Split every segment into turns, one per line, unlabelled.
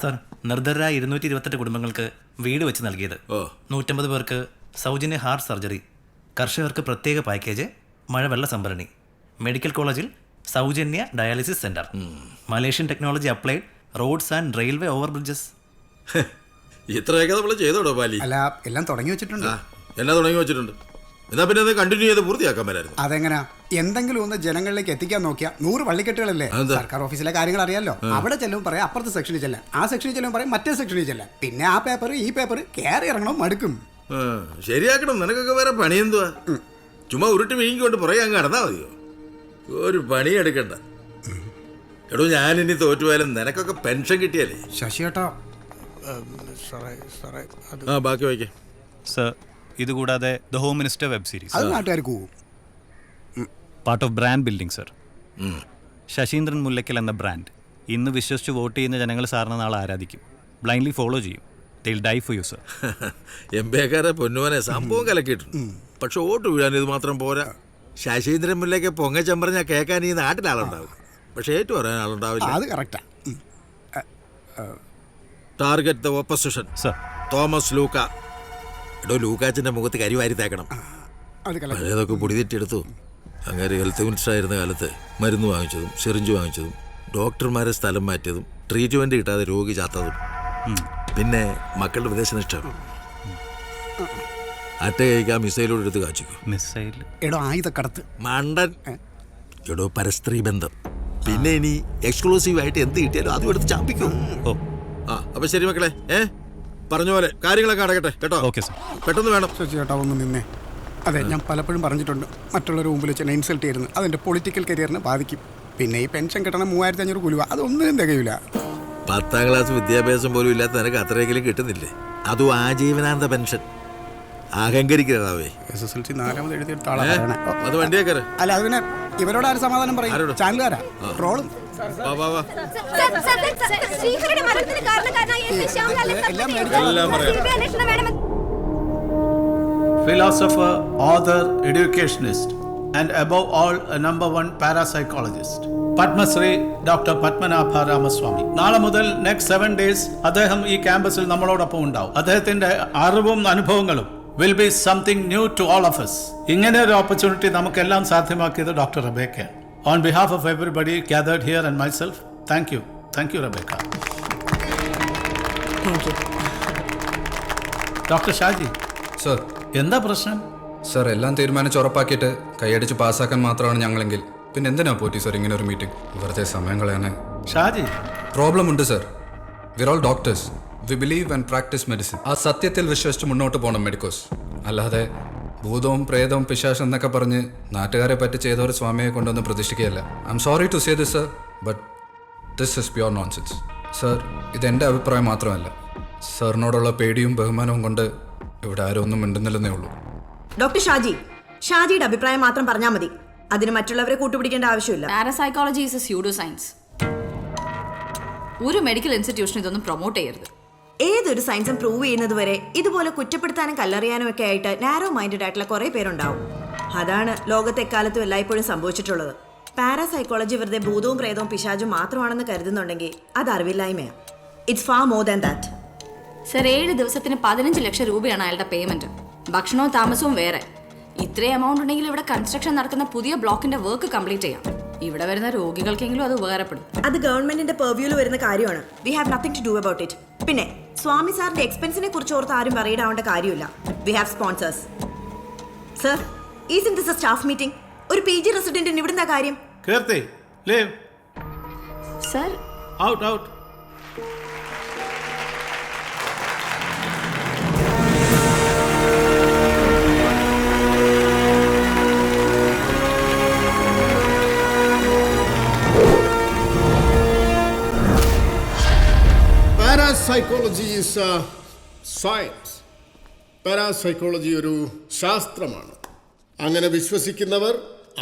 Sir, നിർദ്ധരായ 228 കുടുംബങ്ങൾക്ക് വീട് വെച്ച് നൽകിയത്. 150 പേർക്ക് സൗജന്യ ഹാർട്ട് സർജറി, കർഷകർക്ക് പ്രത്യേക പാക്കേജ്, മഴവെള്ള സംഭരണി, മെഡിക്കൽ കോളേജിൽ സൗജന്യ dialysis centre, Malaysian technology applied, roads and railway over bridges.
ഇത്രയൊക്കെ നമ്മൾ ചെയ്തോടോ പാലി?
അല്ല, എല്ലാം തുടങ്ങി വെച്ചിട്ടുണ്ട്.
എല്ലാം തുടങ്ങി വെച്ചിട്ടുണ്ട്. എന്നാ പിന്നെ അത് കണ്ടിന്യൂ ചെയ്ത് പൂർത്തിയാക്കാൻ പറ്റായിരുന്നു.
അതെങ്ങനാ? എന്തെങ്കിലും ഒന്ന് ജനങ്ങളിലേക്ക് എത്തിക്കാൻ നോക്കിയാ 100 വള്ളിക്കെട്ടുകളല്ലേ. സർക്കാർ ഓഫീസിലെ കാര്യങ്ങൾ അറിയാലോ. അവിടെ ചെല്ലും പറയാം അപ്പുറത്തെ സെക്ഷനിൽ ചെല്ലാൻ, ആ സെക്ഷനിൽ ചെല്ലും പറയും മറ്റേ സെക്ഷനിൽ ചെല്ലാൻ, പിന്നെ ആ പേപ്പർ ഈ പേപ്പർ കയറി ഇറങ്ങണം, മടുക്കും.
ശരിയാക്കണം. നിനക്കൊക്കെ വേറെ പണി എന്തുവാ? ചുമ്മാ ഉരുട്ടി വിഴുങ്ങിക്കൊണ്ട് പുറകെ അങ്ങ് നടന്നാ മതിയോ? ഒരു പണി എടുക്കണ്ട. എടോ, ഞാനിനി തോറ്റുപോയാലും നിനക്കൊക്കെ പെൻഷൻ കിട്ടിയാലേ.
ശശിയേട്ടാ,
ബാക്കി വായിക്കേ.
സർ, ഇതുകൂടാതെ the home minister web series,
അത് നാട്ടുകാർക്ക് പോവും.
Part of brand building sir. Saseendran Mullackal എന്ന ബ്രാൻഡ് ഇന്ന് വിശ്വസിച്ച് വോട്ട് ചെയ്യുന്ന ജനങ്ങൾ സാറിന് നാളെ ആരാധിക്കും, ബ്ലൈൻഡ്ലി ഫോളോ ചെയ്യും. They'll die for you, sir.
എംബിക്കാരെ പൊന്നുവനെ സംഭവം കലക്കിയിട്ടുണ്ട്. പക്ഷെ വോട്ട് വീഴാൻ ഇത് മാത്രം പോരാ. ശശീന്ദ്രൻ മുല്ലയ്ക്ക് പൊങ്ങച്ചമ്പറഞ്ഞാൽ കേൾക്കാൻ ഈ നാട്ടിലാളുണ്ടാവും, പക്ഷെ ഏറ്റു പറയാൻ ആളുണ്ടാവില്ല.
അത് കറക്റ്റാ.
Target the opposition. Thomas Luka. എടോ, ലൂക്കാച്ചിന്റെ മുഖത്ത് കരിവാരി തേക്കണം. പഴയതൊക്കെ പൊടി തെറ്റിയെടുത്തു. അങ്ങനെ ഹെൽത്ത് മിനിസ്റ്റർ ആയിരുന്ന കാലത്ത് മരുന്ന് വാങ്ങിച്ചതും സിറിഞ്ച് വാങ്ങിച്ചതും ഡോക്ടർമാരെ സ്ഥലം മാറ്റിയതും ട്രീറ്റ്മെന്റ് കിട്ടാതെ രോഗി ചാത്തതും പിന്നെ മക്കളുടെ വിദേശനിഷ്ഠ അറ്റ കഴിക്കാൻ മിസൈലോട് എടുത്ത് കാച്ചിക്കും. മണ്ടൻ. എടോ, പരസ്ത്രീ ബന്ധം. പിന്നെ ഇനി എക്സ്ക്ലൂസീവ് ആയിട്ട് എന്ത് കിട്ടിയാലും അതും എടുത്ത് ചാമ്പിക്കും. അപ്പൊ ശരി മക്കളെ, പറഞ്ഞ പോലെ കാര്യങ്ങളൊക്കെ അടക്കട്ടെ കേട്ടോ. പെട്ടെന്ന് വേണം.
ചേട്ടാ ഒന്ന് നിന്നേ. അതെ, ഞാൻ പലപ്പോഴും പറഞ്ഞിട്ടുണ്ട്, മറ്റുള്ളവരുടെ മുമ്പിൽ വെച്ച് എന്നെ ഇൻസൾട്ട് ചെയ്യുന്നത് അതെൻ്റെ പൊളിറ്റിക്കൽ കരിയറിനെ ബാധിക്കും. പിന്നെ ഈ പെൻഷൻ കിട്ടണം 3500 കുലുവ, അതൊന്നിനും തികയില്ല.
10ാം ക്ലാസ് വിദ്യാഭ്യാസം പോലും ഇല്ലാത്ത നിനക്ക് അത്രയെങ്കിലും കിട്ടുന്നില്ലേ? അതും ആജീവനാന്ത പെൻഷൻ. അഹങ്കരിക്കരുതാവേ.
SSLC 4ാമത് എഴുതിയെടുത്ത ആളാണ്.
അത് വണ്ടിയേക്കാരെ.
അല്ല, അത് പിന്നെ ഇവരോട് ആര് സമാധാനം പറയും? ചാനലുകാരാ ട്രോളും.
Philosopher, author, educationist, and above all a #1 parapsychologist. Padmashri doctor Padmanabha Ramaswamy. നാളെ മുതൽ നെക്സ്റ്റ് 7 days അദ്ദേഹം ഈ ക്യാമ്പസിൽ നമ്മളോടൊപ്പം ഉണ്ടാവും. അദ്ദേഹത്തിന്റെ അറിവും അനുഭവങ്ങളും will be something new to all of us. ഇങ്ങനെ ഒരു ഓപ്പർച്യൂണിറ്റി നമുക്കെല്ലാം സാധ്യമാക്കിയത് doctor Rebecca. On behalf of everybody gathered here and myself, thank you. Thank you, Rebecca.
Thank you.
Doctor Shaji
sir.
എന്താ പ്രശ്നം?
സർ, എല്ലാം തീരുമാനിച്ച് ഉറപ്പാക്കിയിട്ട് കൈയടിച്ച് പാസ്സാക്കാൻ മാത്രമാണ് ഞങ്ങളെങ്കിൽ പിന്നെ എന്തിനാ പോറ്റി സർ ഇങ്ങനെ ഒരു മീറ്റിംഗ്? വെറുതെ സമയം കളയാനേ.
ഷാജി,
പ്രോബ്ലം ഉണ്ട് sir. വിർ all doctors. We believe and practice medicine. ആ സത്യത്തിൽ വിശ്വസിച്ച് മുന്നോട്ട് പോകണം മെഡിക്കോസ്. അല്ലാതെ ഭൂതവും പ്രേതവും പിശാശം എന്നൊക്കെ പറഞ്ഞ് നാട്ടുകാരെ പറ്റി ചെയ്ത ഒരു സ്വാമിയെ കൊണ്ടൊന്ന് പ്രതീക്ഷിക്കുകയല്ല. I am sorry to say this sir, but this is pure nonsense. Sir, ഇതെൻ്റെ അഭിപ്രായം മാത്രമല്ല. സാറിനോടുള്ള പേടിയും ബഹുമാനവും കൊണ്ട് ഇവിടെ ആരും ഒന്നും മിണ്ടുന്നില്ലെന്നേ ഉള്ളൂ.
ഡോക്ടർ ഷാജി, ഷാജിയുടെ അഭിപ്രായം മാത്രം പറഞ്ഞാൽ മതി. അതിന് മറ്റുള്ളവരെ കൂട്ടുപിടിക്കേണ്ട ആവശ്യമില്ല.
Parapsychology is A pseudo science. ഒരു മെഡിക്കൽ ഇൻസ്റ്റിറ്റ്യൂഷൻ ഇതൊന്നും പ്രൊമോട്ട് ചെയ്യരുത്.
ഏതൊരു സയൻസും പ്രൂവ് ചെയ്യുന്നത് വരെ ഇതുപോലെ കുറ്റപ്പെടുത്താനും കല്ലെറിയാനും ഒക്കെ ആയിട്ട് നാരോ മൈൻഡഡ് ആയിട്ടുള്ള കുറെ പേരുണ്ടാവും. അതാണ് ലോകത്തെ എക്കാലത്തും എല്ലായ്പ്പോഴും സംഭവിച്ചിട്ടുള്ളത്. പാരാസൈക്കോളജി വെറുതെ ഭൂതവും പ്രേതവും പിശാചും മാത്രമാണെന്ന് കരുതുന്നുണ്ടെങ്കിൽ അത് അറിവില്ലായ്മയാണ്. It's far more than that.
Sir, 7 ദിവസത്തിന് 15 ലക്ഷം രൂപയാണ് അയാളുടെ പേയ്മെന്റ്. ഭക്ഷണവും താമസവും വേറെ. ഇത്രയും എമൗണ്ട് ഉണ്ടെങ്കിൽ ഇവിടെ കൺസ്ട്രക്ഷൻ നടക്കുന്ന പുതിയ ബ്ലോക്കിന്റെ വർക്ക് കംപ്ലീറ്റ് ചെയ്യാം. ഇവിടെ വരുന്ന രോഗികൾക്കെങ്കിലും അത് ഉപകാരപ്പെടും.
അത് ഗവൺമെന്റിന്റെ പെർവ്യൂവിൽ വരുന്ന കാര്യമാണ്. We have nothing to do about it. പിന്നെ സ്വാമി സാറിന്റെ എക്സ്പെൻസിനെ കുറിച്ച് ഓർത്ത് ആരും പറയിടാവേണ്ട കാര്യമില്ല. We have sponsors. Sir, is this a staff meeting? ഒരു PG റെസിഡന്റിന് ഇവിടുന്ന കാര്യം.
Keerthi, leave.
Sir,
out.
Parapsychology is a science. Parapsychology ഒരു ശാസ്ത്രമാണ്. അങ്ങനെ വിശ്വസിക്കുന്നവർ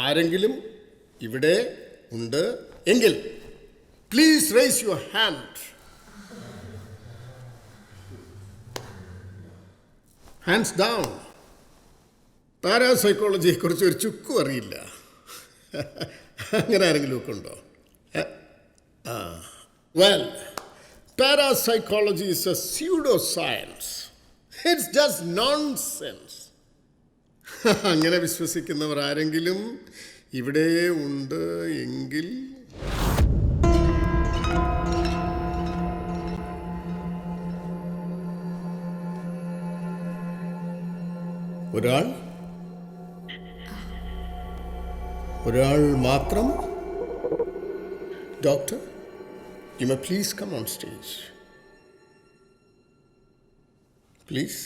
ആരെങ്കിലും ഇവിടെ ഉണ്ട് എങ്കിൽ please raise your hand. Hands down. പാരാസൈക്കോളജിയെ കുറിച്ച് ഒരു ചുക്കും അറിയില്ല. അങ്ങനെ ആരെങ്കിലും ഒക്കെ ഉണ്ടോ? Well, parapsychology is a pseudoscience. It's just nonsense. അങ്ങനെ വിശ്വസിക്കുന്നവർ ആരെങ്കിലും ഇവിടെ ഉണ്ട് എങ്കിൽ ഒരാൾ മാത്രം. Doctor, you may please come on stage. Please.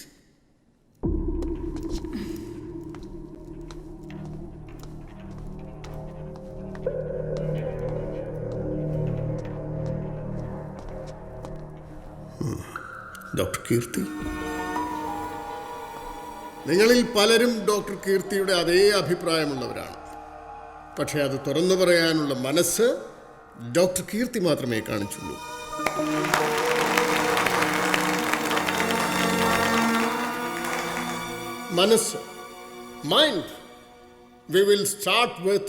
Doctor Keerthi. നിങ്ങളിൽ പലരും ഡോക്ടർ കീർത്തിയുടെ അതേ അഭിപ്രായമുള്ളവരാണ്. പക്ഷേ അത് തുറന്നു പറയാനുള്ള മനസ്സ് ഡോക്ടർ കീർത്തി മാത്രമേ കാണിച്ചുള്ളൂ. മനസ്സ്, mind. We will start with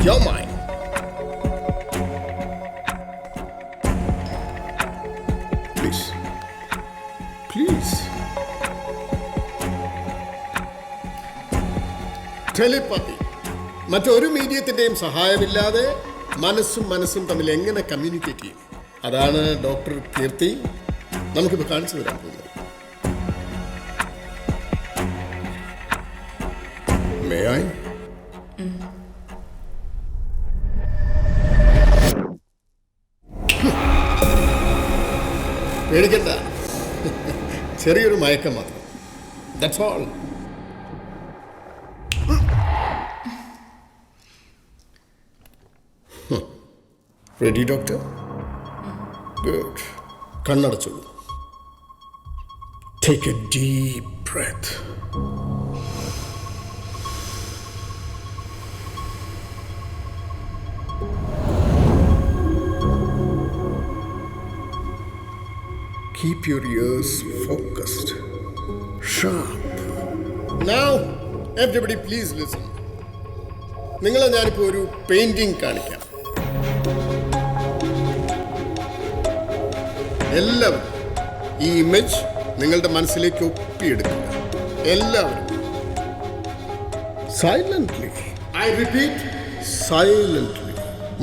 your mind. Please. Please. Telepathy. മറ്റൊരു മീഡിയത്തിൻ്റെയും സഹായമില്ലാതെ മനസ്സും തമ്മിൽ എങ്ങനെ കമ്മ്യൂണിക്കേറ്റ് ചെയ്യും? അതാണ് ഡോക്ടർ കീർത്തി നമുക്കിപ്പോൾ കാണിച്ചു തരാൻ പോകുന്നത്. May I? പേടിക്കണ്ട, ചെറിയൊരു മയക്കം മാത്രം. That's all. Ready, doctor? Good. കണ്ണടച്ചോളൂ. Take a deep breath. Keep your ears focused, sharp. Now, everybody please listen. നിങ്ങളെ ഞാനിപ്പോൾ ഒരു പെയിന്റിംഗ് കാണിക്കാം. എല്ലാവരും ഈ ഇമേജ് നിങ്ങളുടെ മനസ്സിലേക്ക് ഒപ്പിയെടുക്കുക. എല്ലാവരും സൈലന്റ്ലി. I repeat, silently.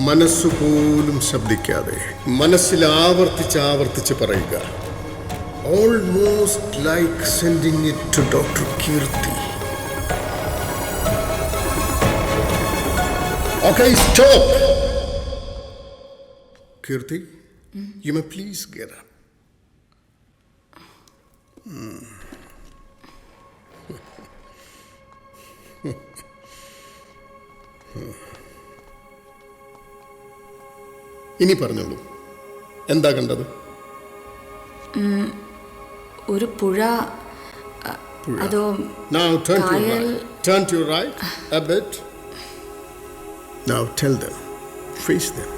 മനസ്സുപോലും ശബ്ദിക്കാതെ മനസ്സിൽ ആവർത്തിച്ച് പറയുക. Almost like sending it to Dr. Kirti. Okay, stop. Kirti, you may please get up. ഇനി പറഞ്ഞോളൂ, എന്താ കണ്ടത്?
ഒരു പുഴ, അതോ
Now turn to your right. Turn to your right a bit. Now tell them. Face them.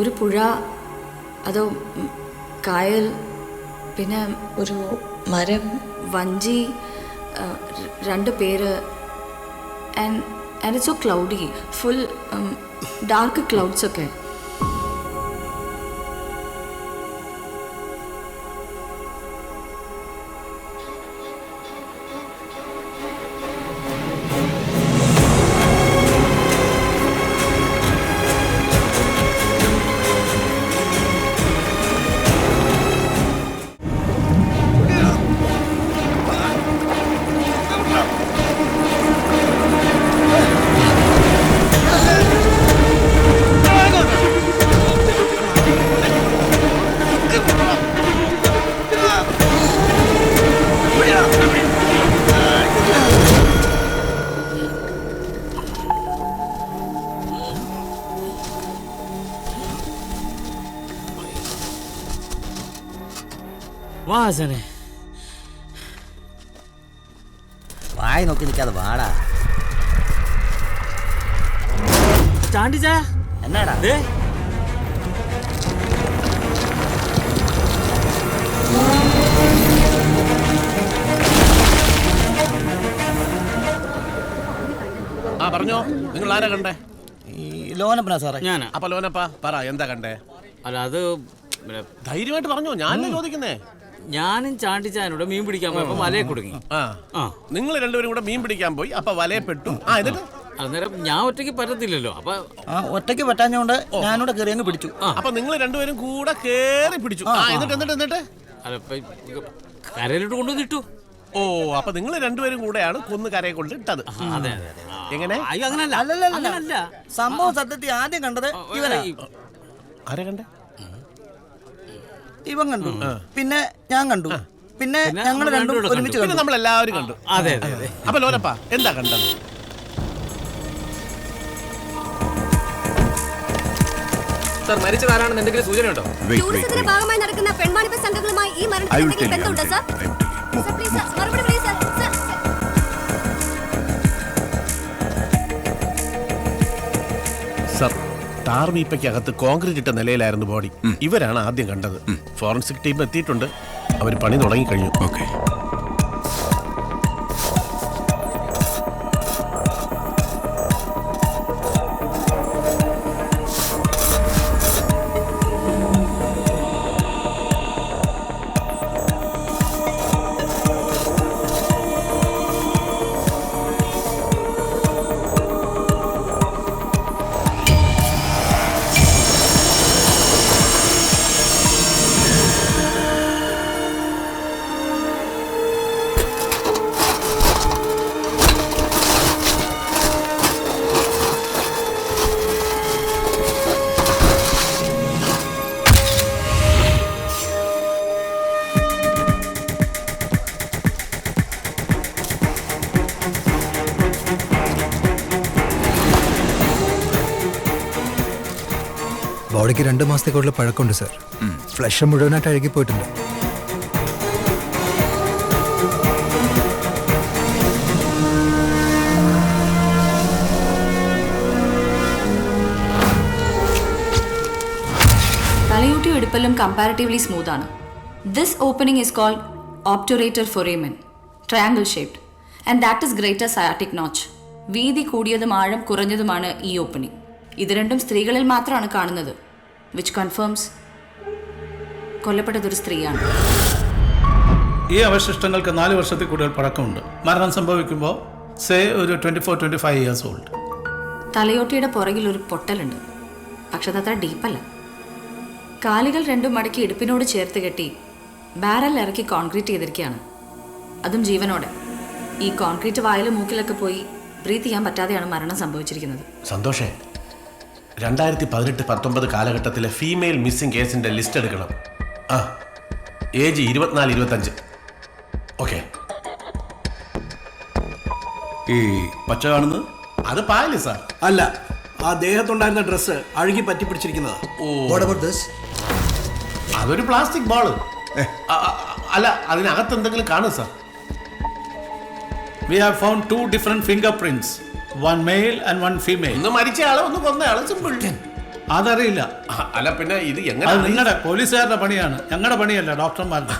ഒരു പുഴ, അതോ കായൽ, പിന്നെ ഒരു മരം, വഞ്ചി, രണ്ട് പേര്. And it's so cloudy, full dark clouds ഒക്കെ.
വാസനെ വായി നോക്കി നിൽക്കാതെ വാടാ. ചാണ്ടിച്ചാ എന്നാടാ
പറഞ്ഞോ, നിങ്ങൾ ആരാ കണ്ടേ?
ഈ ലോനപ്പനാ സാറേ.
ഞാനാ. അപ്പൊ ലോനപ്പ പറ, എന്താ കണ്ടേ?
അല്ല, അത്
ധൈര്യമായിട്ട് പറഞ്ഞോ, ഞാനല്ലേ ചോദിക്കുന്നേ.
ഞാനും ചാണ്ടിച്ചാനോട് മീൻ പിടിക്കാൻ പോയപ്പോ വലയെ കുടുങ്ങി.
നിങ്ങൾ രണ്ടുപേരും കൂടെ മീൻ പിടിക്കാൻ പോയി, അപ്പൊ വലയെ പെട്ടു. എന്നിട്ട്
അന്നേരം ഞാൻ ഒറ്റയ്ക്ക് പറ്റത്തില്ലല്ലോ, അപ്പൊ ഒറ്റയ്ക്ക് പറ്റാഞ്ഞോണ്ട് ഞാനിവിടെ കയറി അങ്ങ് പിടിച്ചു.
അപ്പൊ നിങ്ങൾ രണ്ടുപേരും കൂടെ കേറി പിടിച്ചു. എന്നിട്ട്
കരയിലോട്ട് കൊണ്ടുവന്നിട്ടു.
ഓ, അപ്പൊ നിങ്ങൾ രണ്ടുപേരും കൂടെയാണ് കൊന്ന് കരയെ കൊണ്ട് ഇട്ടത്.
അതെ.
എങ്ങനെ?
അയ്യോ, അങ്ങനല്ല. സംഭവം സത്യത്തിൽ ആദ്യം കണ്ടത് ഇവനാ.
ആരെ കണ്ടേ?
ഇവൻ കണ്ടു, പിന്നെ ഞാൻ കണ്ടു, പിന്നെ ഞങ്ങൾ രണ്ടും ഒരുമിച്ച്
പിന്നെ നമ്മളെല്ലാവരും കണ്ടു.
അതെ.
അപ്പൊ ലോലപ്പ എന്താ കണ്ടത്?
സർ, മരിച്ചതാരാണെന്ന് എന്തെങ്കിലും സൂചനയുണ്ടോ?
ടൂറിസത്തിന്റെ ഭാഗമായി നടക്കുന്ന പെൺവാണിഭ സംഘങ്ങളുമായി ഈ മരണത്തിന് എന്തെങ്കിലും ബന്ധമുണ്ടോ സർ? സർ, പ്ലീസ് സർ, മറുപടി പറയൂ സർ.
സർ, ടാർ വീപ്പയ്ക്കകത്ത് കോൺക്രീറ്റ് ഇട്ട നിലയിലായിരുന്നു ബോഡി. ഇവരാണ് ആദ്യം കണ്ടത്. ഫോറൻസിക് ടീം എത്തിയിട്ടുണ്ട്, അവർ പണി തുടങ്ങിക്കഴിഞ്ഞു. ഓക്കെ.
ബോഡിക്ക് 2 മാസത്തെ കൂടുതൽ പഴക്കമുണ്ട് സർ. ഫ്ലഷ് മുഴുവനായിട്ട് അഴുകി പോയിട്ടുണ്ട്.
തലയൂട്ടി എടുപ്പലും കമ്പാരിറ്റീവ്ലി സ്മൂത്ത് ആണ്. This opening is called obturator foramen, triangle shaped, and that is greater sciatic notch. വീതി കൂടിയതും ആഴം കുറഞ്ഞതുമാണ് ഈ ഓപ്പണിംഗ്. ഇത് രണ്ടും സ്ത്രീകളിൽ മാത്രമാണ് കാണുന്നത്, വിച്ച് കൺഫേംസ് കൊല്ലപ്പെട്ടതൊരു സ്ത്രീയാണ്.
ഈ അവശിഷ്ടങ്ങൾക്ക് 4 വർഷത്തിൽ കൂടുതൽ പഴക്കമുണ്ട്. മരണം സംഭവിക്കുമ്പോൾ ഒരു 24-25 ഇയേഴ്സ് ഓൾഡ്.
തലയോട്ടിയുടെ പുറകിൽ ഒരു പൊട്ടലുണ്ട്, പക്ഷെ അതത്ര ഡീപ്പല്ല. കാലുകൾ രണ്ടും മടക്കി ഇടുപ്പിനോട് ചേർത്ത് കെട്ടി ബാരൽ ഇറക്കി കോൺക്രീറ്റ് ചെയ്തിരിക്കുകയാണ്, അതും ജീവനോടെ. ഈ കോൺക്രീറ്റ് വായിലും മൂക്കിലൊക്കെ പോയി ബ്രീത്ത് ചെയ്യാൻ പറ്റാതെയാണ് മരണം സംഭവിച്ചിരിക്കുന്നത്.
സന്തോഷേ, 2018-19 കാലഘട്ടത്തിലെ ഫീമെയിൽ മിസ്സിംഗ് കേസിന്റെ ലിസ്റ്റ് എടുക്കണം. ഏജ് 24-25. ഓക്കെ.
ഈ പച്ച കാണുന്നത്
അത് പായല് സാർ.
അല്ല, ആ ദേഹത്തുണ്ടായിരുന്ന ഡ്രസ്സ് അഴുകി പറ്റി പിടിച്ചിരിക്കുന്നതാ.
അതൊരു പ്ലാസ്റ്റിക് ബോള്. അല്ല, അതിനകത്ത് എന്തെങ്കിലും കാണും sir.
We have found 2 different fingerprints, one male and one female.
ഒന്ന് മരിച്ച ആള്, ഒന്ന് കൊന്ന ആള്. സിമ്പിൾ.
അതറിയില്ല.
അല്ല, പിന്നെ ഇത്
അത്
എങ്ങനെ?
നിങ്ങളുടെ പോലീസുകാരുടെ പണിയാണ്, ഞങ്ങളുടെ പണിയല്ല ഡോക്ടർമാരുടെ.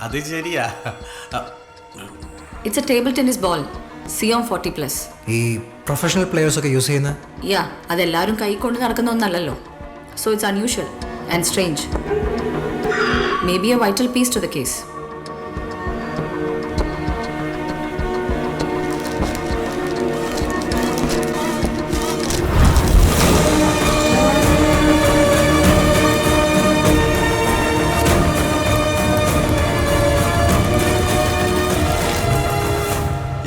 അത് ശരിയാ.
It's a table tennis ball, സിയോം 40+.
ഈ പ്രൊഫഷണൽ പ്ലെയേഴ്സ് ഒക്കെ യൂസ് ചെയ്യുന്ന
അതെല്ലാവരും കൈ കൊണ്ട് നടക്കുന്ന ഒന്നല്ലല്ലോ. So it's unusual and strange. May be a vital piece to the case.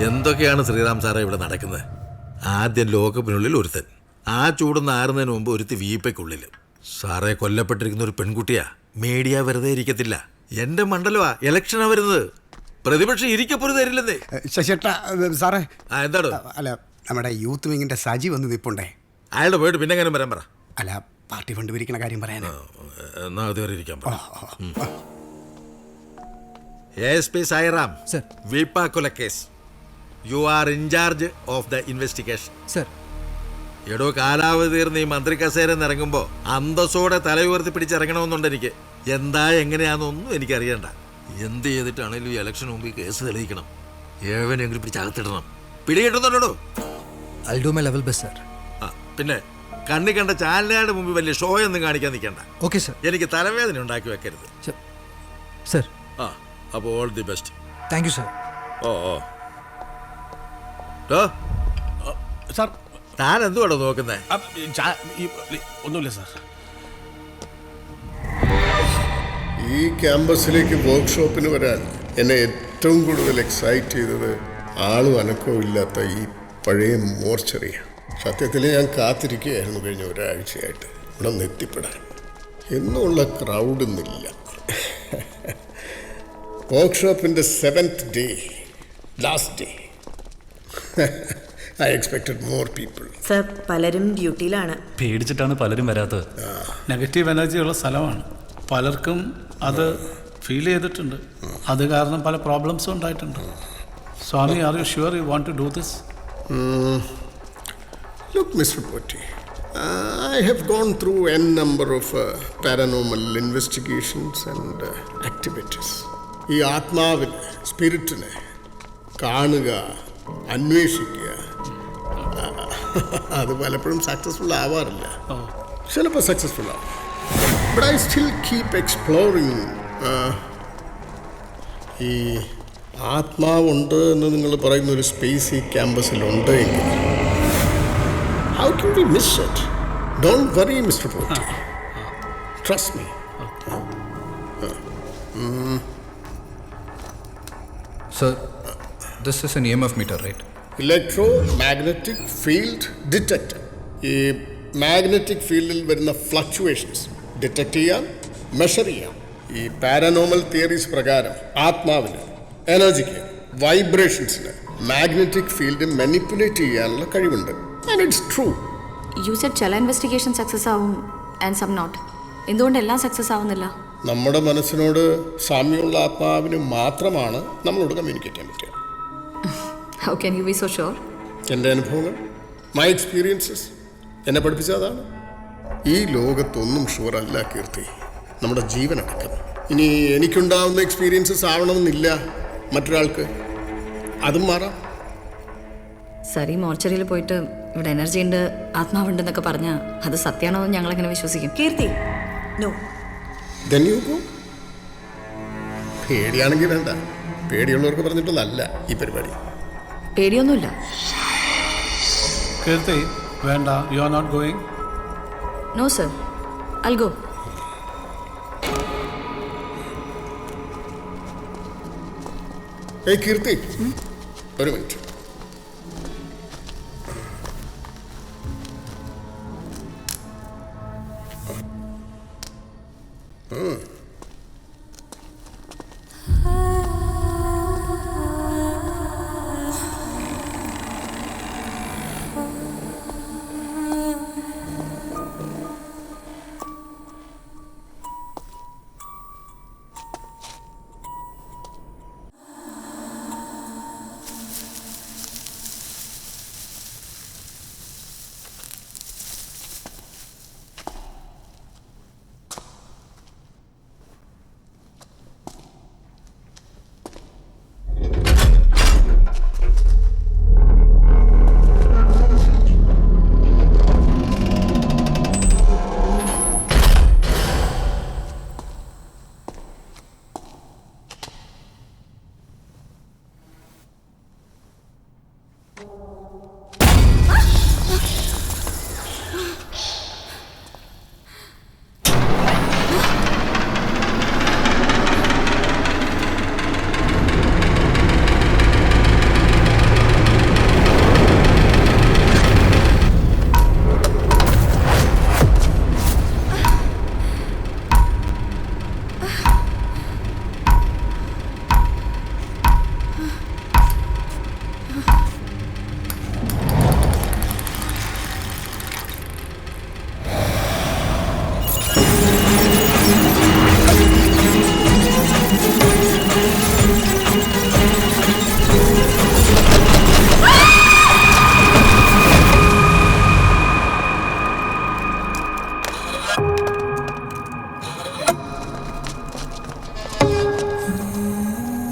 എന്തൊക്കെയാണ് ശ്രീറാം സാറേ ഇവിടെ നടക്കുന്നത്? ആദ്യം ലോകകപ്പിനുള്ളിൽ ഒരുത്തൻ, ആ ചൂടുന്ന് ആറുന്നതിന് മുമ്പ് ഒരുത്തി വീപ്പയ്ക്കുള്ളിൽ. സാറേ, കൊല്ലപ്പെട്ടിരിക്കുന്ന ഒരു പെൺകുട്ടിയാ. മീഡിയ വെറുതെ ഇരിക്കത്തില്ല. എൻ്റെ മണ്ഡലമാ, ഇലക്ഷനാ വരുന്നത്. പ്രതിപക്ഷം ഇരിക്കപ്പൊരു തരില്ലെന്നേ.
ശശിയേട്ടാ, സാറേ.
എന്താണ്?
അല്ല, നമ്മുടെ യൂത്ത് വിങ്ങിന്റെ സജി വന്ന് നിൽപ്പുണ്ടേ.
അയാളുടെ പോയിട്ട് പിന്നെ എങ്ങനെ വരാൻ പറ.
അല്ല, പാർട്ടി ഫണ്ട് പിരിക്കണ കാര്യം പറയാനാ.
എന്നാ അതുവരെ ഇരിക്കാൻ പറ. ASP സായിറാം, വീപ്പ കൊലക്കേസ്. You are in charge of the investigation.
Sir.
എടോ, കാലാവധി തീർന്ന് ഈ മന്ത്രി കസേരന്ന് ഇറങ്ങുമ്പോൾ അന്തസ്സോടെ തല ഉയർത്തി പിടിച്ചിറങ്ങണമെന്നുണ്ട് എനിക്ക്. എന്താ എങ്ങനെയാണെന്നൊന്നും എനിക്കറിയണ്ട. എന്ത് ചെയ്തിട്ടാണെങ്കിലും ഈ ഇലക്ഷന് മുമ്പ് ഈ കേസ് തെളിയിക്കണം. ഏവനെങ്കിലും പിടിച്ച് അകത്തിടണം. പിടികിട്ടുന്നുണ്ടോ?
I'll do my level best, sir.
പിന്നെ കണ്ണി കണ്ട ചാനലുകാരുടെ മുമ്പിൽ വലിയ ഷോ ഒന്നും കാണിക്കാൻ നിൽക്കണ്ട.
Okay sir.
എനിക്ക് തലവേദന ഉണ്ടാക്കി വെക്കരുത്.
സർ.
ആ, അപ്പോൾ all the best.
Thank you sir.
ഓ
സാർ,
താൻ എന്തുവാണോ നോക്കുന്നേ?
ഒന്നുമില്ല സാർ.
ഈ ക്യാമ്പസിലേക്ക് വർക്ക്ഷോപ്പിന് വരാൻ എന്നെ ഏറ്റവും കൂടുതൽ എക്സൈറ്റ് ചെയ്തത് ആളും അനക്കവും ഇല്ലാത്ത ഈ പഴയ മോർച്ചറിയാണ്. സത്യത്തിൽ ഞാൻ കാത്തിരിക്കുകയായിരുന്നു കഴിഞ്ഞ ഒരാഴ്ചയായിട്ട് ഇവിടെ നിന്ന് എത്തിപ്പെടാൻ. എന്നുള്ള ക്രൗഡൊന്നുമില്ല. വർക്ക്ഷോപ്പിൻ്റെ 7th day, last day, I expected more people.
Sir, പലരും ഡ്യൂട്ടിയിലാണ്.
പേടിച്ചിട്ടാണ് പലരും വരാത്തത്.
നെഗറ്റീവ് എനർജി ഉള്ള സ്ഥലമാണ്. പലർക്കും അത് ഫീൽ ചെയ്തിട്ടുണ്ട്. അത് കാരണം പല പ്രോബ്ലംസും ഉണ്ടായിട്ടുണ്ട്. Swami, are you sure you want to do this?
Look, Mr. Poti, I have gone through n number of paranormal investigations and activities. ഈ ആത്മാവിനെ, സ്പിരിറ്റിനെ കാണുക, അന്വേഷിക്കുക, അത് പലപ്പോഴും സക്സസ്ഫുൾ ആവാറില്ല. ചിലപ്പോൾ സക്സസ്ഫുൾ ആവും. But I still keep exploring. ഈ ആത്മാവുണ്ട് എന്ന് നിങ്ങൾ പറയുന്ന ഒരു സ്പേസ് ഈ ക്യാമ്പസിലുണ്ട് എങ്കിൽ how can we miss it? Don't worry, Mr. Poti. Trust me.
Sir, this is an EMF meter, right?
Electromagnetic field detector. ഈ മാഗ്നറ്റിക് ഫീൽഡിൽ വരുന്ന ഫ്ലക്ച്വേഷൻസ് ഡിറ്റക്ട് ചെയ്യാം, മെഷർ ചെയ്യാം. ഈ പാരനോമൽ തിയറീസ് പ്രകാരം ആത്മാവിന്, എനർജിക്ക്, വൈബ്രേഷൻസിന് മാഗ്നറ്റിക് ഫീൽഡ് മാനിപ്പുലേറ്റ് ചെയ്യാനുള്ള കഴിവുണ്ട്. And it's true.
You said ചില ഇൻവെസ്റ്റിഗേഷൻ സക്സസ് ആവും ആൻഡ് സം നോട്ട്. എന്തുകൊണ്ട് എല്ലാം സക്സസ് ആവുന്നില്ല?
നമ്മുടെ മനസ്സിനോട് സാമ്യമുള്ള ആത്മാവിന് മാത്രമാണ് നമ്മളോട് കമ്മ്യൂണിക്കേറ്റ് ചെയ്യാൻ പറ്റുക.
How can you be so sure?
എൻ്റെ അനുഭവങ്ങൾ, മൈ എക്സ്പീരിയൻസസ് എന്നെ പഠിപ്പിച്ചതാണ്. ഈ ലോകത്തൊന്നും ഷുവറല്ല കീർത്തി, നമ്മുടെ ജീവനടക്കം. ഇനി എനിക്കുണ്ടാവുന്ന എക്സ്പീരിയൻസസ് ആവണമെന്നില്ല മറ്റൊരാൾക്ക്, അതും മാറാം.
സർ, ഈ മോർച്ചറിയിൽ പോയിട്ട് ഇവിടെ എനർജി ഉണ്ട്, ആത്മാവുണ്ടെന്നൊക്കെ പറഞ്ഞാൽ അത് സത്യമാണോ എന്ന് ഞങ്ങളെങ്ങനെ വിശ്വസിക്കും?
Keerthi, no.
Then you go. പേടിയാണെങ്കിൽ വേണ്ട. പേടിയുള്ളവർക്ക് പറഞ്ഞിട്ടൊന്നല്ല ഈ പരിപാടി.
പേടിയൊന്നുമില്ല.
കീർത്തി, വേണ്ട. You are not going?
No sir, I'll go.
ഏയ് കീർത്തി, ഒരു minute.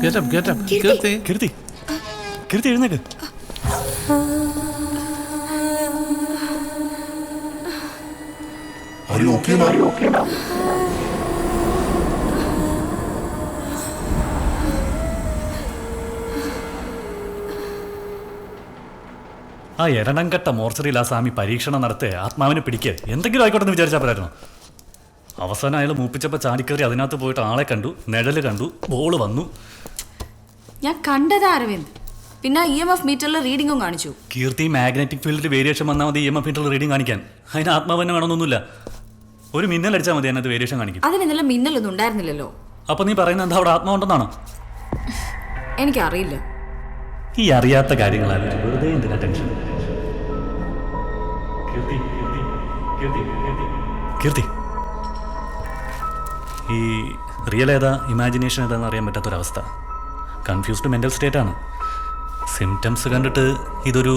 Get up, get up. Kirti.
Keerthi, Keerthi എഴുന്നേക്ക്.
okay, ma?
ആ എരണംകെട്ട മോർച്ചറിയിൽ ആ സ്വാമി പരീക്ഷണം നടത്തി ആത്മാവിനെ പിടിക്കുക എന്തെങ്കിലും ആയിക്കോട്ടെ എന്ന് വിചാരിച്ചാൽ പോരായിരുന്നു. അവസാനം അയാൾ മൂപ്പിച്ചപ്പോൾ ചാടിക്കയറി അതിനകത്ത് പോയിട്ട് ആളെ കണ്ടു, നിഴല് കണ്ടു, ബോള് വന്നു.
ഞാൻ കണ്ടതാ അരവിന്ദ്. പിന്നെ EMF മീറ്ററിൽ റീഡിങ്ങും കാണിച്ചു.
കീർത്തി മാഗ്നറ്റിക് ഫീൽഡിൽ വേരിയേഷൻ വന്നാൽ മതി EMF മീറ്ററിൽ റീഡിങ് കാണിക്കാൻ. അതിന് ആത്മാവ് തന്നെ വേണമെന്നൊന്നുമില്ല. ഒരു മിന്നൽ അടിച്ചാൽ മതി അതിനകത്ത് വേരിയേഷൻ കാണിക്കും.
അതിന് ഇന്നലെ മിന്നലൊന്നും ഉണ്ടായിരുന്നില്ലല്ലോ.
അപ്പൊ നീ പറയുന്നത് എന്താ അവിടെ ആത്മാവുണ്ടെന്നാണോ?
എനിക്കറിയില്ല.
ഈ അറിയാത്ത കാര്യങ്ങളാണ് വെറുതെ എന്തിനാ ടെൻഷൻ? കീർത്തി, ഈ റിയൽ ഏതാ ഇമാജിനേഷൻ ഏതാന്ന് അറിയാൻ പറ്റാത്തൊരവസ്ഥ. കൺഫ്യൂസ്ഡ് മെൻ്റൽ സ്റ്റേറ്റ് ആണ്. സിംറ്റംസ് കണ്ടിട്ട് ഇതൊരു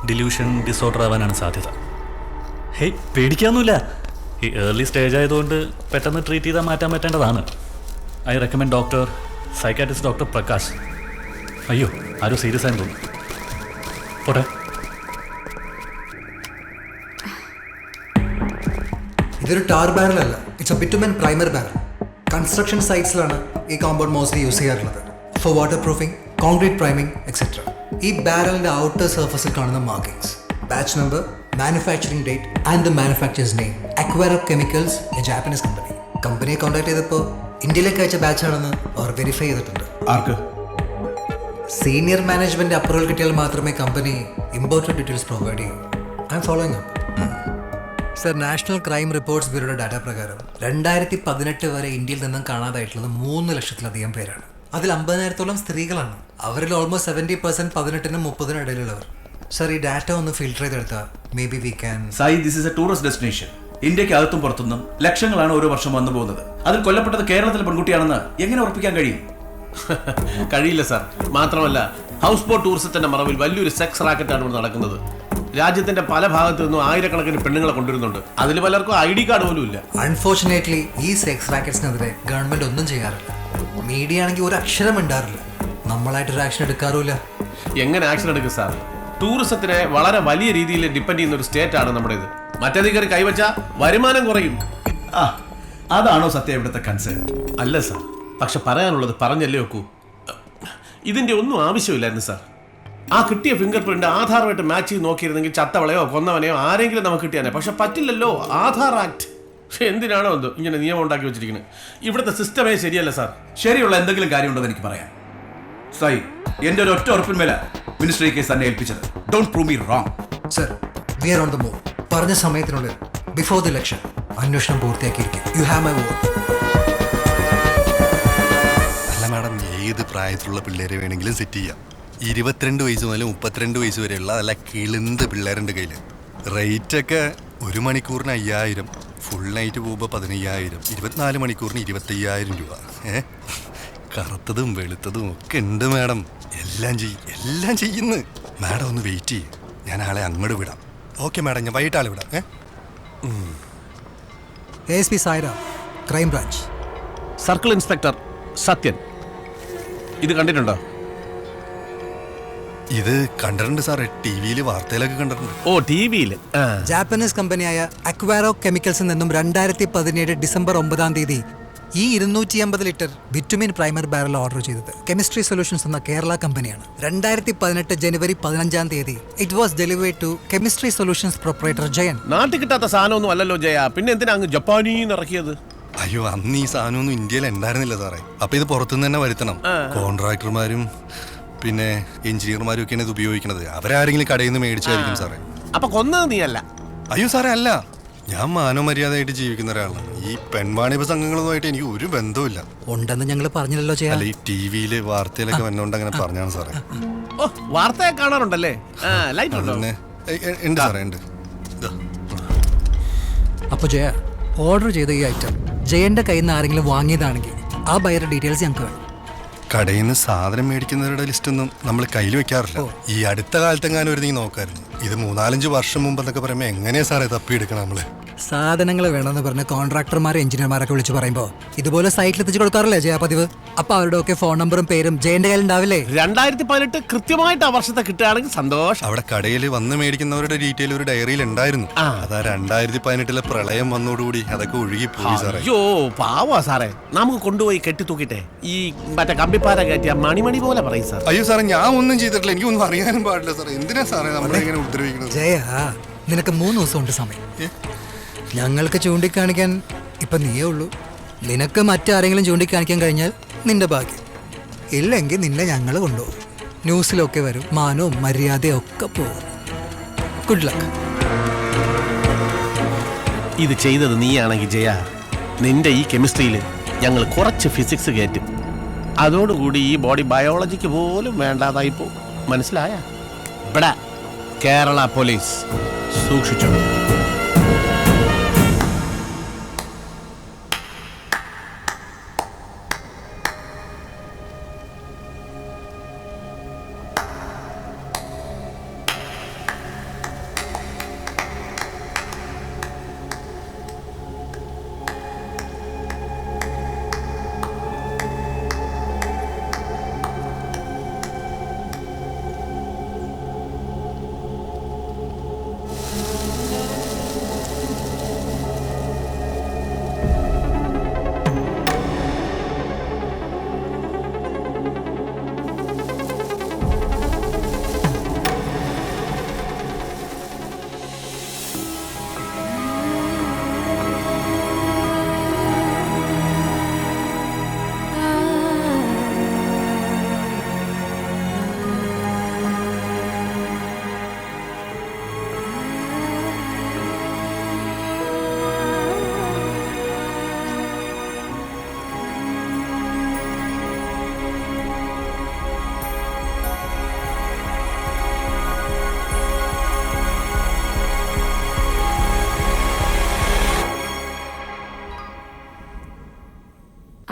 ഡിലൂഷൻ ഡിസോർഡർ ആവാനാണ് സാധ്യത. ഹേയ്, പേടിക്കാനൊന്നുമില്ല. ഈ ഏർലി സ്റ്റേജ് ആയതുകൊണ്ട് പെട്ടെന്ന് ട്രീറ്റ് ചെയ്താൽ മാറ്റാൻ പറ്റേണ്ടതാണ്. I recommend doctor psychiatrist doctor Prakash. അയ്യോ, ആരോ സീരിയസ് ആയെന്ന് തോന്നുന്നു. പോട്ടെ.
ഇതൊരു ടാർ ബാരൽ അല്ല, it's a bitumen primer barrel. Construction സൈറ്റ്സിലാണ് ഈ കോമ്പൗണ്ട് മോസ്റ്റ്ലി യൂസ് ചെയ്യാറുള്ളത്. For waterproofing, concrete priming etcetera. ഈ ബാരലിന്റെ ഔട്ടർ സർഫസിൽ കാണുന്ന markings, batch number, manufacturing date and the manufacturer's name. Aquaro chemicals, a Japanese company. കമ്പനിയെ contact ചെയ്തപ്പോൾ ഇന്ത്യയിലേക്ക് അയച്ച ബാച്ചാണെന്ന് അവർ വെരിഫൈ ചെയ്തിട്ടുണ്ട്.
ആർക്ക്?
സീനിയർ മാനേജ്മെന്റ് അപ്രൂവൽ കിട്ടിയാൽ മാത്രമേ കമ്പനി ഇമ്പോർട്ടൻറ്റ് ഡീറ്റെയിൽസ് പ്രൊവൈഡ് ചെയ്യൂ. I am following up. Sir, national crime reports ബ്യൂറോയുടെ data പ്രകാരം 2018 വരെ ഇന്ത്യയിൽ നിന്നും കാണാതായിട്ടുള്ളത് 3 ലക്ഷത്തിലധികം പേരാണ്. അതിൽ 50,000-ഓളം സ്ത്രീകളാണ്. അവരിൽ ഓൾമോസ്റ്റ് 70% 18-നും 30-നും ഇടയിലുള്ളവർ. സർ, ഈ ഡാറ്റ ഒന്ന് ഫിൽട്ടർ ചെയ്തെടുത്താൽ may be we can.
Sai, this is A tourist destination. ഇന്ത്യക്ക് അകത്തും പുറത്തുനിന്നും ലക്ഷങ്ങളാണ് ഓരോ വർഷം വന്നു പോകുന്നത്. അതിൽ കൊല്ലപ്പെട്ടത് കേരളത്തിലെ പെൺകുട്ടിയാണെന്ന് എങ്ങനെ ഉറപ്പിക്കാൻ കഴിയും?
കഴിയില്ല സാർ. മാത്രമല്ല, ഹൗസ് ബോട്ട് ടൂറിസത്തിന്റെ മറവിൽ വലിയൊരു സെക്സ് റാക്കറ്റാണ് ഇവിടെ നടക്കുന്നത്. രാജ്യത്തിന്റെ പല ഭാഗത്തു നിന്നും ആയിരക്കണക്കിന് പെണ്ണുങ്ങളെ കൊണ്ടുവരുന്നുണ്ട്. അതിൽ പലർക്കും ID കാർഡ് പോലും ഇല്ല.
അൺഫോർച്ചുനേറ്റ്ലി ഈ സെക്സ് റാക്കറ്റ്സിനെതിരെ ഗവൺമെന്റ് ഒന്നും ചെയ്യാറില്ല. മീഡിയ ആണെങ്കിൽ ഒരു അക്ഷരം ഉണ്ടാറില്ല. നമ്മളായിട്ടൊരു ആക്ഷൻ എടുക്കാറുമില്ല.
എങ്ങനെ ആക്ഷൻ എടുക്കും സാർ? ടൂറിസത്തിനെ വളരെ വലിയ രീതിയിൽ ഡിപ്പെൻഡ് ചെയ്യുന്ന ഒരു സ്റ്റേറ്റ് ആണ് നമ്മുടേത്. മറ്റധികാരി കൈവച്ച വരുമാനം കുറയും.
അതാണോ സത്യം ഇവിടുത്തെ കൺസേൺ?
അല്ല സാർ, പക്ഷെ പറയാനുള്ളത് പറഞ്ഞല്ലേ വെക്കൂ. ഇതിന്റെ ഒന്നും ആവശ്യമില്ലായിരുന്നു സാർ. ആ കിട്ടിയ ഫിംഗർ പ്രിന്റ് ആധാറുമായിട്ട് മാച്ച് ചെയ്ത് നോക്കിയിരുന്നെങ്കിൽ ചത്തവളയോ കൊന്നവനെയോ ആരെങ്കിലും നമുക്ക് കിട്ടിയാനെ. പക്ഷെ പറ്റില്ലല്ലോ. ആധാർ ആക്ട് എന്തിനാണോ എന്തോ ഇങ്ങനെ നിയമം ഉണ്ടാക്കി വെച്ചിരിക്കുന്നത്. ഇവിടുത്തെ സിസ്റ്റമേ ശരിയല്ല സാർ.
ശരിയുള്ള എന്തെങ്കിലും കാര്യമുണ്ടെന്ന് എനിക്ക് പറയാം. സായി, എന്റെ ഒരു ഒറ്റ ഉറപ്പിന്മേല മിനിസ്റ്ററി കേസ് തന്നെ ഏൽപ്പിച്ചത്. Don't prove me wrong.
Sir, we are on the move. പറഞ്ഞ സമയത്തിനുള്ളിൽ ബിഫോർ ദി ഇലക്ഷൻ അന്വേഷണം പൂർത്തിയാക്കിയിരിക്കും. You have my vote.
അല്ല മാഡം, ഏത് പ്രായത്തിലുള്ള പിള്ളേരെ വേണമെങ്കിലും സെറ്റ് ചെയ്യാം. 22 വയസ്സ് മുതൽ 32 വയസ്സ് വരെയുള്ള നല്ല കിളിന്ത് പിള്ളേരുടെ കയ്യിൽ. റേറ്റൊക്കെ 1 മണിക്കൂറിന് 5000, ഫുൾ നൈറ്റ് പോകുമ്പോൾ 15000, 24 മണിക്കൂറിന് 25,000 രൂപ. കറുത്തതും വെളുത്തതും ഒക്കെ ഉണ്ട് മാഡം. എല്ലാം ചെയ്യുന്നു. മാഡം ഒന്ന് വെയിറ്റ് ചെയ്യും, ഞാൻ ആളെ അങ്ങോട്ട് വിടാം. ഓക്കെ മാഡം, ഞാൻ വൈകിട്ട് ആളെ വിടാം.
ASP Saira, crime branch.
Circle inspector Sathyan. ഇത് കണ്ടിട്ടുണ്ടോ?
ഇത് കണ്ടിട്ടുണ്ട് സാറേ, TV-യിൽ വാർത്തയിലൊക്കെ കണ്ടിട്ടുണ്ട്.
ഓ, TV-യിൽ.
ജാപ്പനീസ് കമ്പനിയായ അക്വാറോ കെമിക്കൽസിൽ നിന്നും 2017 ഡിസംബർ 9 ഈ 250 litre bitumen primer barrel order ചെയ്തത് കെമിസ്ട്രി സൊല്യൂഷൻസ് എന്ന കേരള കമ്പനിയാണ്. 2018 January 15 it was delivered to chemistry solutions proprietor Jayan.
നാട്ടിൽ കിട്ടാത്ത സാധനമൊന്നും അല്ലല്ലോ ജയ, പിന്നെ എന്തിനാ അങ്ങ് ജപ്പാനീന്ന് ഇറക്കിയത്?
അയ്യോ, അന്ന് ഈ സാധനമൊന്നും ഇന്ത്യയിൽ ഉണ്ടായിരുന്നില്ല സാറേ. അപ്പൊ ഇത് പുറത്തുനിന്ന് തന്നെ വരുത്തണം. കോൺട്രാക്ടർമാരും പിന്നെ എഞ്ചിനീയർമാരും ഒക്കെയാണ് ഇത് ഉപയോഗിക്കുന്നത്. അവരാരെങ്കിലും കടയിൽ നിന്ന് മേടിച്ചായിരിക്കും സാറേ.
അപ്പൊ കൊന്നത് നീയല്ല?
അയ്യോ സാറേ, അല്ല. ഞാൻ മാനവമര്യാദയായിട്ട് ജീവിക്കുന്ന ഒരാളാണ്. ഈ പെൺവാണിഭ സംഘങ്ങളുമായിട്ട് എനിക്ക് ഒരു ബന്ധവുമില്ല.
ഉണ്ടെന്ന് ഞങ്ങൾ പറഞ്ഞില്ലല്ലോ.
അല്ല, ഈ TV-യില് വാർത്തയിലൊക്കെ വന്നോണ്ട് അങ്ങനെ പറഞ്ഞാണ് സാറേ.
ഓ, വാർത്തയെ കാണാറുണ്ടല്ലേ? ലൈറ്റ് ഉണ്ടോ?
ഉണ്ട് സാറേ, ഉണ്ട്.
അപ്പൊ ജയ, ഓർഡർ ചെയ്ത ഈ ഐറ്റം ജയന്റെ കയ്യിൽ നിന്ന് ആരെങ്കിലും വാങ്ങിയതാണെങ്കിൽ ആ ബയറുടെ ഡീറ്റെയിൽസ് ഞങ്ങൾക്ക് വേണം.
കടയിൽ നിന്ന് സാധനം മേടിക്കുന്നവരുടെ ലിസ്റ്റൊന്നും നമ്മൾ കയ്യിൽ വെക്കാറില്ല. ഈ അടുത്ത കാലത്തെങ്ങാനും ഒരു നീ നോക്കായിരുന്നു. ഇത് 3-4 വർഷം മുമ്പ് എന്നൊക്കെ പറയുമ്പോൾ എങ്ങനെയാ സാറേ തപ്പിയെടുക്കണം നമ്മള്?
സാധനങ്ങൾ വേണമെന്ന് പറഞ്ഞ് കോൺട്രാക്ടർമാരെ എഞ്ചിനീയർമാരൊക്കെ വിളിച്ച് പറയുമ്പോൾ ഇതുപോലെ സൈറ്റിൽ എത്തിച്ച് കൊടുക്കാറില്ലേ ജയ പതിവ്? അപ്പൊ അവരുടെ ഒക്കെ ഫോൺ നമ്പറും പേരും ജയന്റെ കയ്യിൽ ഉണ്ടാവില്ലേ?
2018 കൃത്യമായിട്ട് ആ വർഷത്തെ കിട്ടുകയാണെങ്കിൽ സന്തോഷം.
അവിടെ കടയിൽ വന്ന് മേടിക്കുന്നവരുടെ ഡീറ്റെയിൽ ഒരു ഡയറിയിൽ ഉണ്ടായിരുന്നു. അതാ 2018 പ്രളയം വന്നോടുകൂടി അതൊക്കെ ഒഴുകി പോയി സാറേ.
അയ്യോ പാവാ സാറേ, നമുക്ക് കൊണ്ടുപോയി കെട്ടിത്തൂക്കിട്ടെ ഈ മറ്റേ കമ്പിപ്പാര കയറ്റിയ മണിമണി പോലെ പറയും സാർ.
അയ്യോ സാറേ, ഞാൻ ഒന്നും ചെയ്തിട്ടില്ല, എനിക്കൊന്നും അറിയാനും പാടില്ല സാറേ. എന്തിനാ സാറേ നമ്മളെ ഇങ്ങനെ ഉപദ്രവിക്കുന്നത്?
ജയ, നിനക്ക് 3 ദിവസം ഉണ്ട് സമയം. ഞങ്ങൾക്ക് ചൂണ്ടിക്കാണിക്കാൻ ഇപ്പൊ നീയേ ഉള്ളൂ. നിനക്ക് മറ്റാരെങ്കിലും ചൂണ്ടിക്കാണിക്കാൻ കഴിഞ്ഞാൽ നിന്റെ ഭാഗ്യം. ഇല്ലെങ്കിൽ നിന്നെ ഞങ്ങൾ കൊണ്ടുപോകും. ന്യൂസിലൊക്കെ വരും, മാനവും മര്യാദയും ഒക്കെ പോകും. Good luck.
ഇത് ചെയ്തത് നീയാണെങ്കിൽ ജയ, നിന്റെ ഈ കെമിസ്ട്രിയിൽ ഞങ്ങൾ കുറച്ച് ഫിസിക്സ് കയറ്റും. അതോടുകൂടി ഈ ബോഡി ബയോളജിക്ക് പോലും വേണ്ടാതായി പോകും. മനസ്സിലായ? ഇവിടെ കേരള പോലീസ് സൂക്ഷിച്ചു.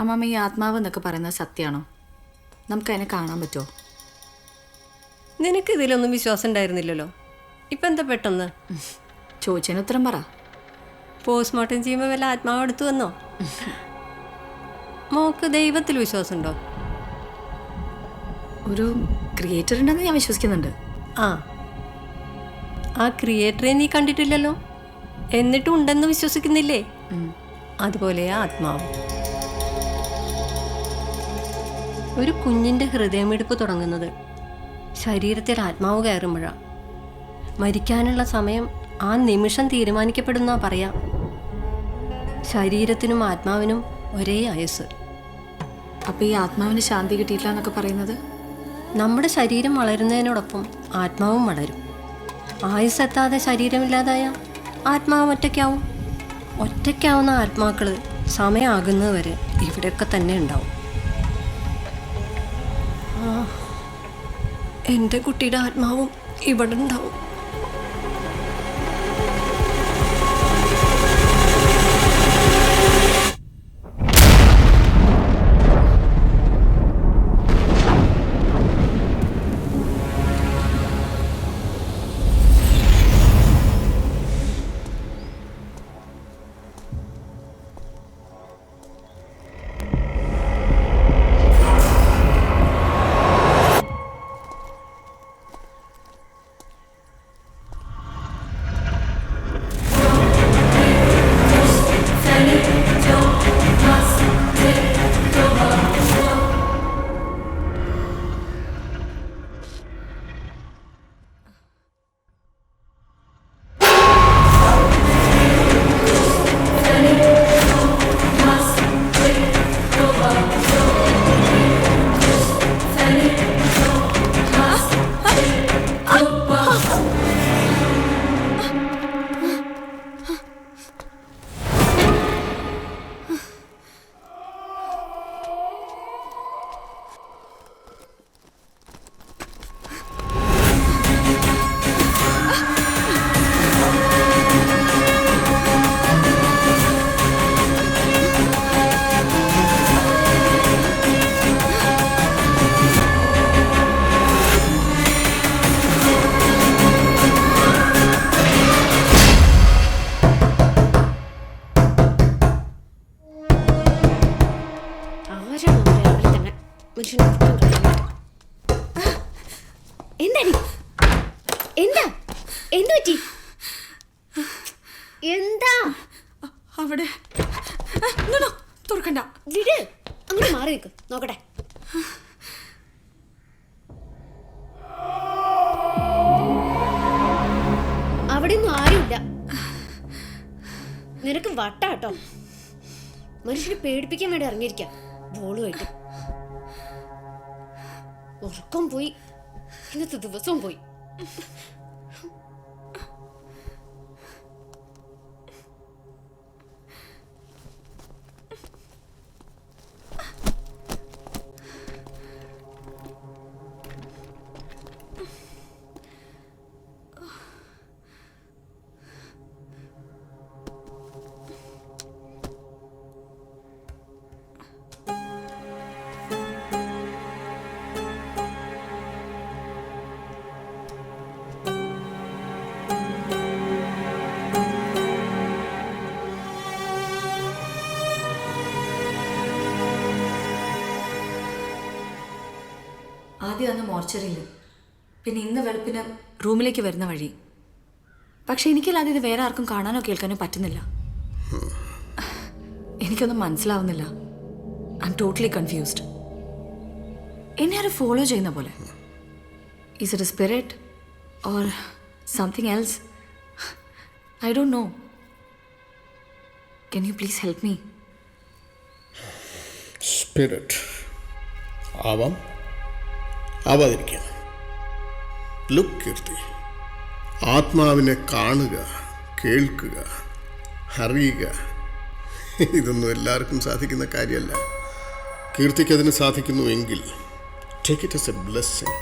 അമ്മമ്മ, ഈ ആത്മാവ് എന്നൊക്കെ പറയുന്നത് സത്യമാണോ? നമുക്ക് അതിനെ കാണാൻ പറ്റുമോ?
നിനക്ക് ഇതിലൊന്നും വിശ്വാസം ഉണ്ടായിരുന്നില്ലല്ലോ, ഇപ്പം എന്താ പെട്ടെന്ന്?
ചോദിച്ചതിന് ഉത്തരം പറ.
പോസ്റ്റ്മോർട്ടം ചെയ്യുമ്പോൾ വല്ല ആത്മാവ് എടുത്തു വന്നോ? മോക്ക് ദൈവത്തിൽ വിശ്വാസമുണ്ടോ?
ഒരു ക്രിയേറ്റർ ഉണ്ടെന്ന് ഞാൻ വിശ്വസിക്കുന്നുണ്ട്.
ആ ക്രിയേറ്ററെ നീ കണ്ടിട്ടില്ലല്ലോ, എന്നിട്ടും ഉണ്ടെന്ന് വിശ്വസിക്കുന്നില്ലേ? അതുപോലെയാ ആത്മാവ്. ഒരു കുഞ്ഞിൻ്റെ ഹൃദയമിടിപ്പ് തുടങ്ങുന്നത് ശരീരത്തിൽ ആത്മാവ് കയറുമ്പോഴാണ്. മരിക്കാനുള്ള സമയം ആ നിമിഷം തീരുമാനിക്കപ്പെടുന്ന പറയാം. ശരീരത്തിനും ആത്മാവിനും ഒരേ ആയുസ്.
അപ്പോൾ ഈ ആത്മാവിന് ശാന്തി കിട്ടിയിട്ടില്ല എന്നൊക്കെ പറയുന്നത്?
നമ്മുടെ ശരീരം വളരുന്നതിനോടൊപ്പം ആത്മാവും വളരും. ആയുസ് എത്താതെ ശരീരമില്ലാതായ ആത്മാവ് ഒറ്റയ്ക്കാവും. ഒറ്റയ്ക്കാവുന്ന ആത്മാക്കൾ സമയമാകുന്നത് വരെ ഇവിടെയൊക്കെ തന്നെ ഉണ്ടാവും. എൻ്റെ കുട്ടിയുടെ ആത്മാവും ഇവിടെ ഉണ്ടാവും. മനുഷ്യനെ കുറ്റം കണ്ടില്ല. എന്താടി എന്താ എന്തു പറ്റി എന്താ
അവിടെ തുറക്കണ്ട
വിട് അങ്ങനെ മാറി നിൽക്കും നോക്കട്ടെ. അവിടെ ഒന്നും ആരുമില്ല. നിനക്ക് വട്ടാട്ടോ. മനുഷ്യനെ പേടിപ്പിക്കാൻ വേണ്ടി ഇറങ്ങിയിരിക്കാം ബോളുമായിട്ട്. ഉറക്കം പോയി, ഇന്നത്തെ ദിവസവും പോയി.
ആദ്യം അന്ന് മോർച്ചറിയിൽ, പിന്നെ ഇന്ന് വെളുപ്പിന് റൂമിലേക്ക് വരുന്ന വഴി. പക്ഷെ എനിക്കല്ലാതെ ഇത് വേറെ ആർക്കും കാണാനോ കേൾക്കാനോ പറ്റുന്നില്ല. എനിക്കൊന്നും മനസ്സിലാവുന്നില്ല. I am totally confused. എന്നെ ആരും ഫോളോ ചെയ്യുന്ന പോലെ. Is it A spirit or something else? I don't know. Can you please help me?
Spirit ആവാം, ആവാതിരിക്കാം. ലുക്ക് കീർത്തി, ആത്മാവിനെ കാണുക, കേൾക്കുക, അറിയുക, ഇതൊന്നും എല്ലാവർക്കും സാധിക്കുന്ന കാര്യമല്ല. കീർത്തിക്ക് അതിന് സാധിക്കുന്നുവെങ്കിൽ take it as a blessing.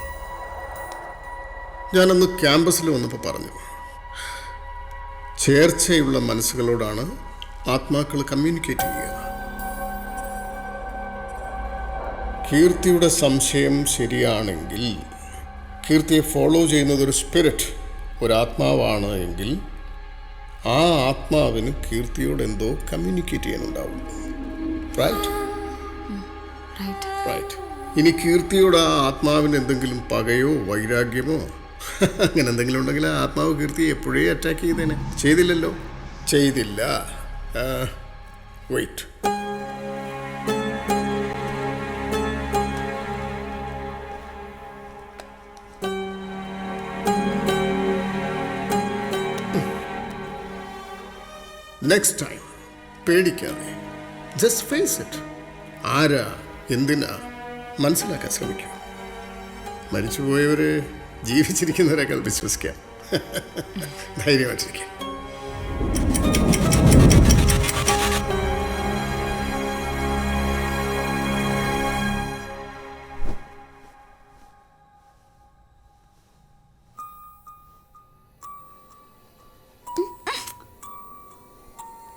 ഞാനന്ന് ക്യാമ്പസിൽ വന്നപ്പോൾ പറഞ്ഞു, ചേർച്ചയുള്ള മനസ്സുകളോടാണ് ആത്മാക്കൾ കമ്മ്യൂണിക്കേറ്റ് ചെയ്യുക. കീർത്തിയുടെ സംശയം ശരിയാണെങ്കിൽ, കീർത്തിയെ ഫോളോ ചെയ്യുന്നത് ഒരു സ്പിരിറ്റ്, ഒരാത്മാവാണ് എങ്കിൽ, ആ ആത്മാവിന് കീർത്തിയോട് എന്തോ കമ്മ്യൂണിക്കേറ്റ് ചെയ്യാനുണ്ടാവും. റൈറ്റ്? റൈറ്റ്. ഇനി കീർത്തിയോട് ആ ആത്മാവിന് എന്തെങ്കിലും പകയോ വൈരാഗ്യമോ അങ്ങനെ എന്തെങ്കിലും ഉണ്ടെങ്കിൽ ആ ആത്മാവ് കീർത്തിയെ എപ്പോഴേ അറ്റാക്ക് ചെയ്തേനെ. ചെയ്തില്ലല്ലോ? ചെയ്തില്ല. വെയിറ്റ്. നെക്സ്റ്റ് ടൈം പേടിക്കാതെ ജസ്റ്റ് ഫേസ് ഇറ്റ്. ആരാ എന്തിനാ മനസ്സിലാക്കാൻ ശ്രമിക്കൂ. മരിച്ചുപോയവര് ജീവിച്ചിരിക്കുന്നവരെക്കാൾ വിശ്വസിക്കാം. ധൈര്യമായിട്ടിരിക്കാം.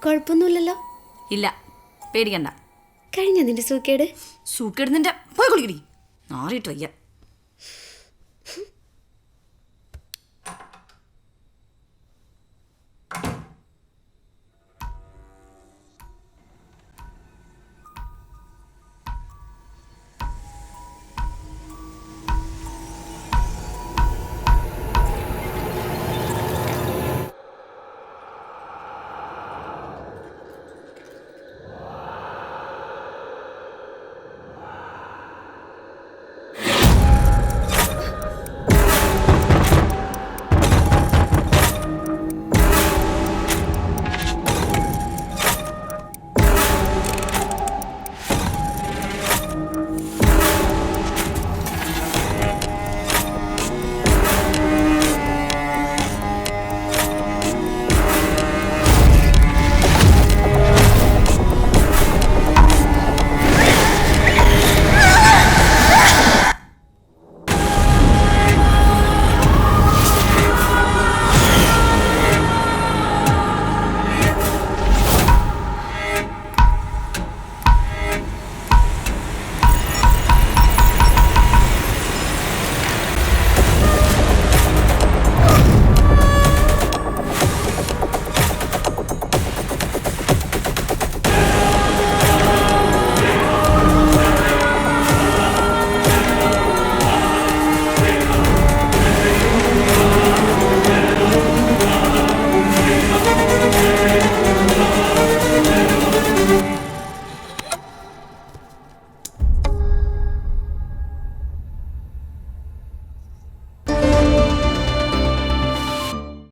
കുഴപ്പമൊന്നുമില്ലല്ലോ?
ഇല്ല, പേടിക്കണ്ട.
കഴിഞ്ഞ നിന്റെ സൂക്കേട്?
സൂക്കേട് നിന്റെ പോയി കുളിക്കടി. നാറിയിട്ട് വയ്യ.